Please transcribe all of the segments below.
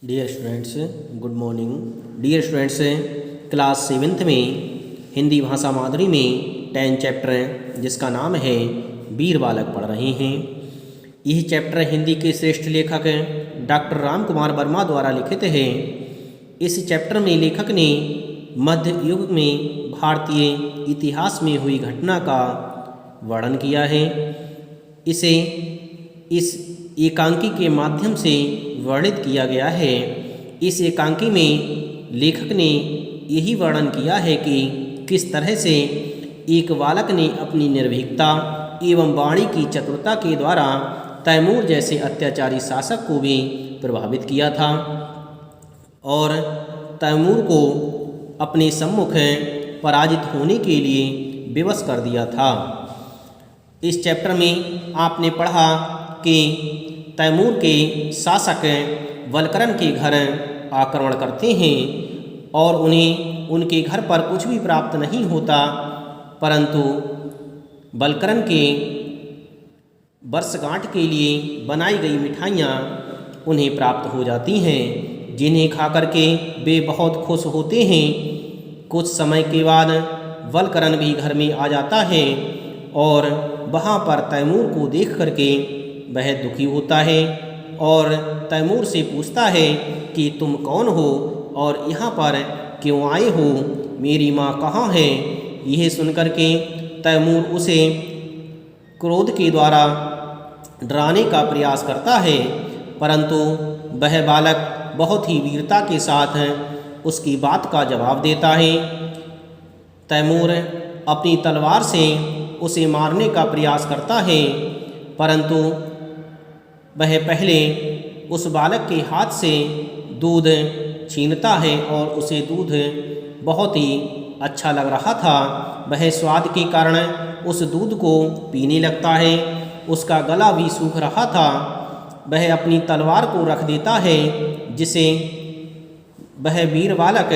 Dear students, good morning. Dear students, class seventh में हिंदी भाषा माधुरी में 10 चैप्टर जिसका नाम है वीर बालक पढ़ रहे हैं। यह चैप्टर हिंदी के श्रेष्ठ लेखक डॉक्टर राम कुमार वर्मा द्वारा लिखित है। इस चैप्टर में लेखक ने मध्य युग में भारतीय इतिहास में हुई घटना का वर्णन किया है। इसे इस एकांकी के माध्यम से वर्णित किया गया है। इस एकांकी में लेखक ने यही वर्णन किया है कि किस तरह से एक बालक ने अपनी निर्भीकता एवं वाणी की चतुरता के द्वारा तैमूर जैसे अत्याचारी शासक को भी प्रभावित किया था और तैमूर को अपने सम्मुख पराजित होने के लिए विवश कर दिया था। इस चैप्टर में आपने पढ़ा कि तैमूर के शासक वल्करन के घर आक्रमण करते हैं और उन्हें उनके घर पर कुछ भी प्राप्त नहीं होता, परंतु वल्करन के वर्षगांठ के लिए बनाई गई मिठाइयाँ उन्हें प्राप्त हो जाती हैं, जिन्हें खाकर के वे बहुत खुश होते हैं। कुछ समय के बाद वल्करन भी घर में आ जाता है और वहाँ पर तैमूर को देख करके वह दुखी होता है और तैमूर से पूछता है कि तुम कौन हो और यहाँ पर क्यों आए हो, मेरी माँ कहाँ है। यह सुनकर के तैमूर उसे क्रोध के द्वारा डराने का प्रयास करता है, परंतु वह बालक बहुत ही वीरता के साथ उसकी बात का जवाब देता है। तैमूर अपनी तलवार से उसे मारने का प्रयास करता है, परंतु वह पहले उस बालक के हाथ से दूध छीनता है और उसे दूध बहुत ही अच्छा लग रहा था। वह स्वाद के कारण उस दूध को पीने लगता है। उसका गला भी सूख रहा था। वह अपनी तलवार को रख देता है, जिसे वह वीर बालक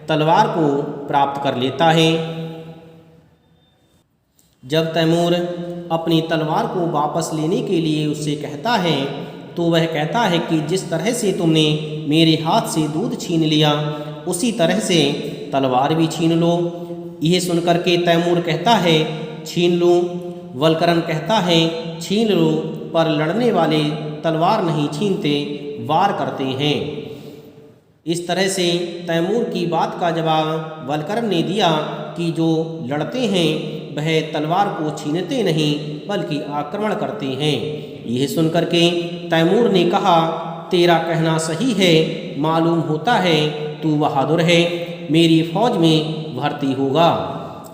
तलवार को प्राप्त कर लेता है। जब तैमूर अपनी तलवार को वापस लेने के लिए उससे कहता है तो वह कहता है कि जिस तरह से तुमने मेरे हाथ से दूध छीन लिया, उसी तरह से तलवार भी छीन लो। यह सुनकर के तैमूर कहता है छीन लो। वल्करन कहता है छीन लो, पर लड़ने वाले तलवार नहीं छीनते, वार करते हैं। इस तरह से तैमूर की बात का जवाब वल्करन ने दिया कि जो लड़ते हैं वह तलवार को छीनते नहीं बल्कि आक्रमण करते हैं। यह सुनकर के तैमूर ने कहा तेरा कहना सही है, मालूम होता है तू बहादुर है, मेरी फौज में भर्ती होगा।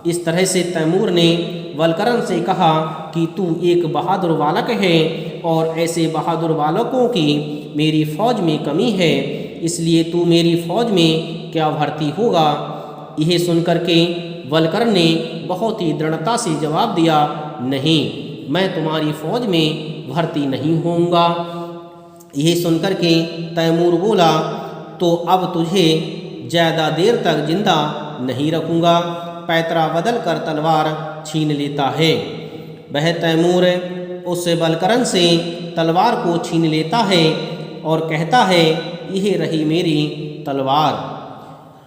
इस तरह से तैमूर ने वल्करन से कहा कि तू एक बहादुर बालक है और ऐसे बहादुर बालकों की मेरी फौज में कमी है, इसलिए तू मेरी फौज में क्या भर्ती होगा। यह सुनकर के वल्करन ने बहुत ही दृढ़ता से जवाब दिया नहीं, मैं तुम्हारी फौज में भर्ती नहीं होऊंगा। यह सुनकर के तैमूर बोला तो अब तुझे ज़्यादा देर तक जिंदा नहीं रखूँगा। पैतरा बदल कर तलवार छीन लेता है। वह तैमूर उस वल्करन से तलवार को छीन लेता है और कहता है यह रही मेरी तलवार।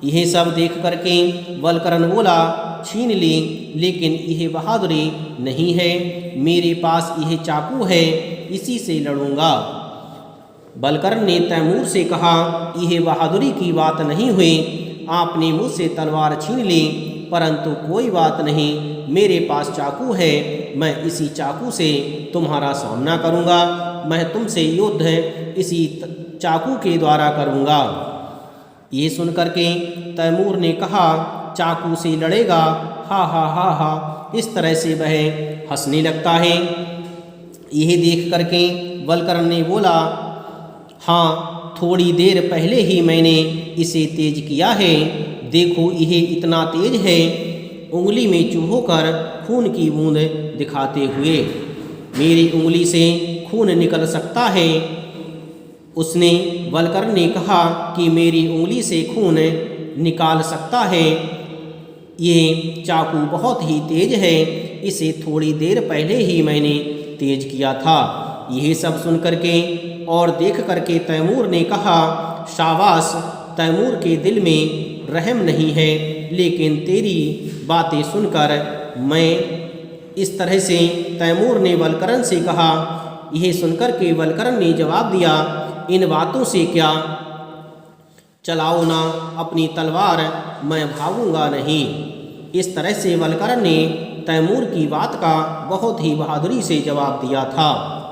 यह सब देख करके वल्करन बोला छीन ली, लेकिन यह बहादुरी नहीं है, मेरे पास यह चाकू है, इसी से लड़ूंगा। वल्करन ने तैमूर से कहा यह बहादुरी की बात नहीं हुई, आपने मुझसे तलवार छीन ली, परंतु कोई बात नहीं, मेरे पास चाकू है, मैं इसी चाकू से तुम्हारा सामना करूंगा, मैं तुमसे युद्ध इसी चाकू के द्वारा करूंगा। ये सुनकर के तैमूर ने कहा चाकू से लड़ेगा, हा हा हा हा। इस तरह से वह हंसने लगता है। यह देख करके वल्करन ने बोला हाँ, थोड़ी देर पहले ही मैंने इसे तेज किया है, देखो यह इतना तेज है, उंगली में चुभोकर खून की बूंद दिखाते हुए मेरी उंगली से खून निकल सकता है। उसने वल्करन ने कहा कि मेरी उंगली से खून निकाल सकता है, ये चाकू बहुत ही तेज है, इसे थोड़ी देर पहले ही मैंने तेज किया था। यह सब सुनकर के और देख करके तैमूर ने कहा, शाबाश, तैमूर के दिल में रहम नहीं है, लेकिन तेरी बातें सुनकर मैं इस तरह से तैमूर ने वलकरन से कहा। यह सुनकर के वलकरन ने जवाब दिया, इन बातों से क्या, चलाओ ना अपनी तलवार, मैं भागूंगा नहीं। इस तरह से वलकरन ने तैमूर की बात का बहुत ही बहादुरी से जवाब दिया था।